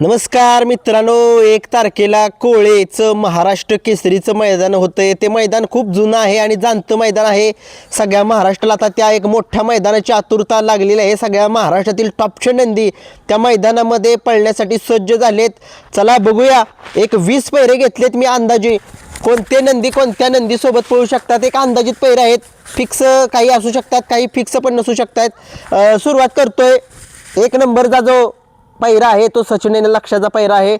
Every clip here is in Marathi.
नमस्कार मित्रांनो, 1 तारखेला कोळेचं महाराष्ट्र केसरीचं मैदान होतंय। ते मैदान खूप जुनं आहे आणि जाणतं मैदान आहे। सगळ्या महाराष्ट्राला आता त्या एक मोठ्या मैदानाची आतुरता लागलेली आहे। सगळ्या महाराष्ट्रातील टॉपचे नंदी त्या मैदानामध्ये पळण्यासाठी सज्ज झालेत। चला बघूया, एक 20 पैरे घेतलेत मी अंदाजे। कोणते नंदी कोणत्या नंदी सोबत पळू शकतात, एक अंदाजित पैरे आहेत। फिक्स काही असू शकतात, काही फिक्स पण नसू शकतात। सुरुवात करतोय। 1 नंबरचा जो पैरा आहे तो सचिन लक्षाचा पैरा आहे।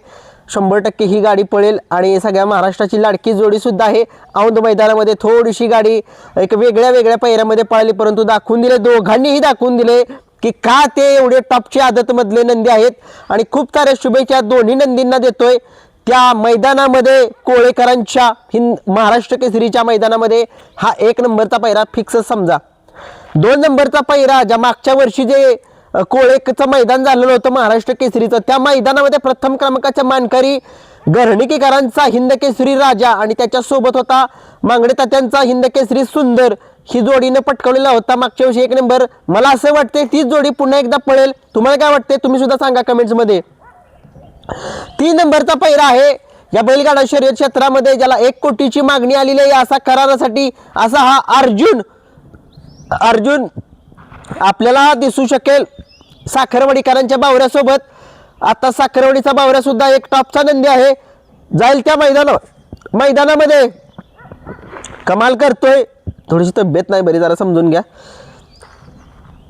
100% ही गाडी पळेल आणि सगळ्या महाराष्ट्राची लाडकी जोडी सुद्धा आहे। औंध मैदानामध्ये थोडीशी गाडी एक वेगळ्या पैऱ्यामध्ये पळाली, परंतु दाखवून दिले, दोघांनीही दाखवून दिले की का ते एवढे टॉपचे आदतमधले नंदी आहेत। आणि खूप साऱ्या शुभेच्छा दोन्ही नंदींना देतोय। त्या मैदानामध्ये कोळेकरांच्या महाराष्ट्र केसरीच्या मैदानामध्ये हा 1 नंबरचा पैरा फिक्स समजा। 2 नंबरचा पैरा ज्या मागच्या वर्षी जे कोळेचं मैदान झालेलं होतं महाराष्ट्र केसरीचं, त्या मैदानामध्ये प्रथम क्रमांकाच्या मानकरी गरणिकेकरांचा हिंद केसरी राजा आणि त्याच्यासोबत होता मांगडे तात्यांचा हिंद केसरी सुंदर। ही जोडीने पटकवलेला होता मागच्या वर्षी 1 नंबर। मला असं वाटते तीच जोडी पुन्हा एकदा पळेल। तुम्हाला काय वाटते तुम्ही सुद्धा सांगा कमेंट्समध्ये। 3 नंबरचा पैरा आहे या बैलगाडा शर्यत क्षेत्रामध्ये ज्याला 1 कोटीची मागणी आलेली आहे असा करारासाठी असा हा अर्जुन आपल्याला दिसू शकेल साखरवाडीकरांच्या बावऱ्यासोबत। आता साखरवाडीचा बावऱ्या सुद्धा एक टॉपचा नंदी आहे, जाईल त्या मैदानामध्ये कमाल करतोय। थोडीशी तब्येत नाही बरी, जरा समजून घ्या।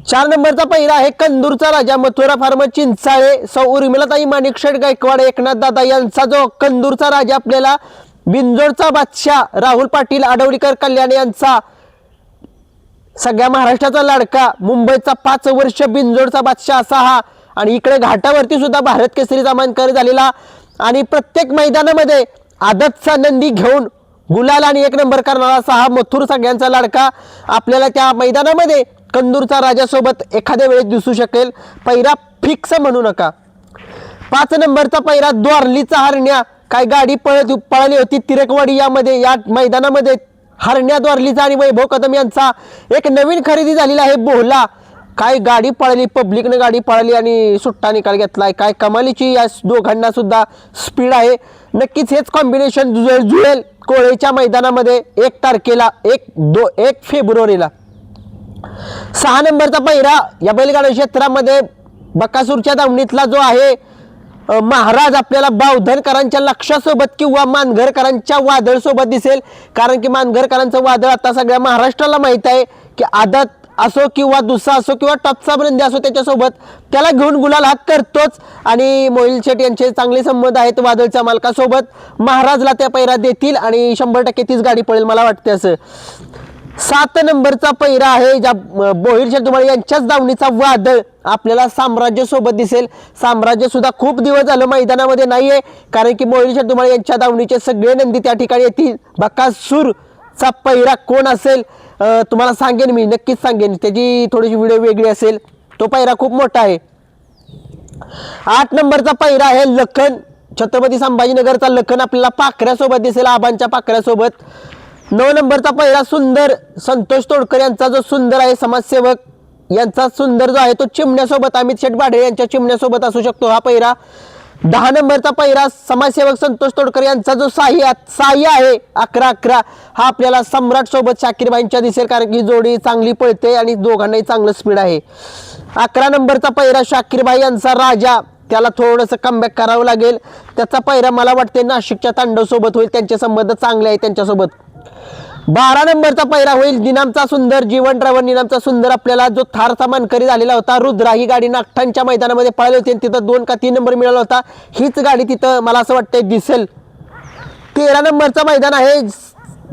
4 नंबरचा पैरा आहे कंदूरचा राजा मथुरा फार्म चिंचाळे, सौ उर्मिलाताई माणिकशेठ गायकवाड एकनाथ दादा यांचा जो कंदूरचा राजा आपल्याला बिंजोडचा बादशाह राहुल पाटील आडवडीकर कल्याण यांचा सगळ्या महाराष्ट्राचा लाडका मुंबईचा 5 वर्ष बिंजोडचा बादशाह असा हा। आणि इकडे घाटावरती सुद्धा भारत केसरीचा मानकरी झालेला आणि प्रत्येक मैदानामध्ये आदतचा नंदी घेऊन गुलाल आणि 1 नंबर करणारा असा हा मथुर सगळ्यांचा लाडका आपल्याला त्या मैदानामध्ये कंदूरचा राजासोबत एखाद्या वेळेस दिसू शकेल। पैरा फिक्स म्हणू नका। 5 नंबरचा पैरा द्वारलीचा हरण्या, काय गाडी पळाली होती तिरकवाडी यामध्ये, या मैदानामध्ये हरण्या द्वारलीचा आणि वैभव कदम यांचा एक नवीन खरेदी झालेला आहे बोहला। काय गाडी पळाली, पब्लिकने गाडी पळाली आणि सुट्टा निकाल घेतलाय। काय कमालीची या दोघांना सुद्धा स्पीड आहे। नक्कीच हेच कॉम्बिनेशन जुळेल कोळेच्या मैदानामध्ये 1 तारखेला 1 फेब्रुवारीला। 6 नंबरचा पैरा या बैलगाडा क्षेत्रामध्ये बकासूरच्या दावणीतला जो आहे महाराज आपल्याला बावधनकरांच्या लक्षासोबत किंवा मानघरकरांच्या वादळ सोबत दिसेल। कारण की मानघरकरांचं वादळ आता सगळ्या महाराष्ट्राला माहित आहे की आदत असो किंवा दुसरा असो किंवा टॉपचा नंदी असो त्याच्यासोबत त्याला घेऊन गुलाल हात करतोच। आणि मोहिल शेठ यांचे चांगले संबंध आहेत वादळच्या मालकासोबत। महाराजला त्या पैरा देतील आणि 100% तीच गाडी पळेल मला वाटते असं। 7 नंबरचा पैरा आहे ज्या बोहिर शेठ धुमाळे यांच्याच दावणीचा वादळ आपल्याला साम्राज्य सोबत दिसेल। साम्राज्य सुद्धा खूप दिवस झालं मैदानामध्ये नाहीये, कारण की बोहिर शेठ धुमाळे यांच्या दावणीचे सगळे नंदी त्या ठिकाणी येतील। बकासूरचा पैरा कोण असेल तुम्हाला सांगेन मी, नक्कीच सांगेन। त्याची थोडीशी व्हिडिओ वेगळी असेल, तो पैरा खूप मोठा आहे। 8 नंबरचा पैरा आहे लखन, छत्रपती संभाजीनगरचा लखन आपल्याला पाखऱ्यासोबत दिसेल, आबांच्या पाखऱ्यासोबत। 9 नंबरचा पैरा सुंदर, संतोष तोडकर यांचा जो सुंदर आहे समाजसेवक यांचा सुंदर जो आहे तो चिमण्यासोबत, अमित शेठ बाढे यांच्या चिमण्यासोबत असू शकतो हा पैरा। 10 नंबरचा पैरा समाजसेवक संतोष तोडकर यांचा जो साही आहे 11-11 हा आपल्याला सम्राट सोबत शाकीरबाईंच्या दिसेल, कारण की जोडी चांगली पळते आणि दोघांनाही चांगलं स्पीड आहे। 11 नंबरचा पैरा शाकीरबाई यांचा राजा, त्याला थोडंसं कमबॅक करावं लागेल। त्याचा पैरा मला वाटते नाशिकच्या तांडव सोबत होईल, त्यांचे संबंध चांगले आहेत त्यांच्यासोबत। 12 नंबरचा पैरा होईल निनामचा सुंदर, जीवन ड्रायव्हर निनामचा सुंदर आपल्याला जो थारचा मानकरी झालेला होता। रुद्रा ही गाडी नागठाणच्या मैदानामध्ये पळाली होती, तिथं 2 का 3 नंबर मिळाला होता। हीच गाडी तिथं मला असं वाटतं दिसेल। 13 नंबरचा मैदान आहे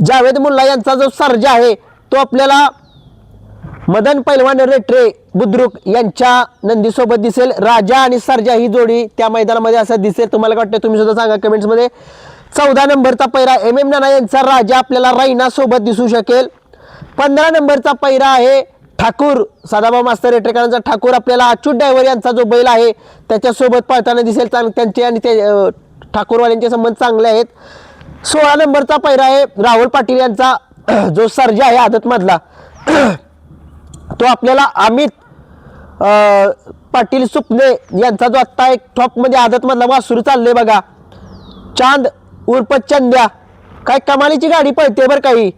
जावेद मुल्ला यांचा जो सर्जा आहे तो आपल्याला मदन पैलवान रेट्रे बुद्रुक यांच्या नंदीसोबत दिसेल। राजा आणि सर्जा ही जोडी त्या मैदानामध्ये असं दिसेल। तुम्हाला काय वाटतं तुम्ही सुद्धा सांगा कमेंट्समध्ये। 14 नंबरचा पैरा MM नाना यांचा राजा आपल्याला रायना सोबत दिसू शकेल। 15 नंबरचा पैरा आहे ठाकूर, सदाभाऊ मास्तर रेट्रेकरांचा ठाकूर आपल्याला अच्युत ड्रायव्हर यांचा जो बैल आहे त्याच्यासोबत पळताना दिसेल। त्यांचे आणि ते ठाकूरवाल्यांचे संबंध चांगले आहेत। 16 नंबरचा पैरा आहे राहुल पाटील यांचा जो सर्जा आहे आदतमधला तो आपल्याला अमित पाटील सुपणे यांचा जो आत्ता एक टॉपमध्ये आदतमधला वासरू चाललंय बघा, चांद उर्फ चंद्या, काय कमालीची गाडी पळते बरं काही,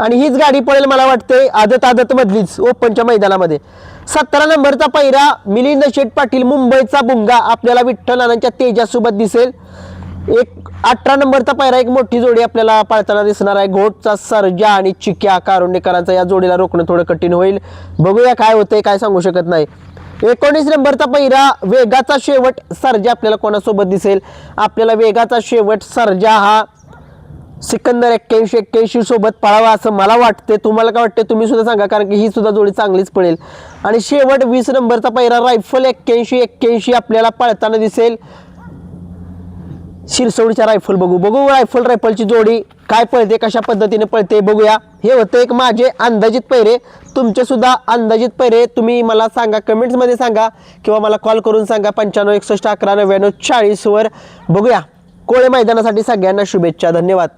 आणि हीच गाडी पळेल मला वाटते आदत मधलीच ओपनच्या मैदानामध्ये. 17 नंबरचा पैरा मिलिंद शेठ पाटील मुंबईचा बुंगा आपल्याला विठ्ठल नानांच्या तेजासोबत दिसेल. 18 नंबरचा पैरा एक मोठी जोडी आपल्याला पाळताना दिसणार आहे, घोटचा सर्जा आणि चिक्या कारुंडेकरांचा. या जोडीला रोखणं थोडं कठीण होईल, बघूया काय होतंय, काय सांगू शकत नाही. 19 नंबरचा पैरा वेगाचा शेवट सर्जा आपल्याला कोणासोबत दिसेल, आपल्याला वेगाचा शेवट सर्जा हा सिकंदर 81 सोबत पळावा असं मला वाटते. तुम्हाला काय वाटते तुम्ही सुद्धा सांगा, कारण की ही सुद्धा जोडी चांगलीच पळेल. आणि शेवट 20 नंबरचा पैरा रायफल 81 आपल्याला पळताना दिसेल, शिरसवडीच्या रायफल. बघू रायफलची जोडी काय पळते, कशा पद्धतीने पळते बघूया. हे होते एक माझे अंदाजित पैरे. तुमचे सुद्धा अंदाजित पैरे तुम्ही मला सांगा, कमेंट्समध्ये सांगा किंवा मला कॉल करून सांगा 95 61 11 99 40 वर. बघूया कोळे मैदानासाठी सगळ्यांना शुभेच्छा, धन्यवाद.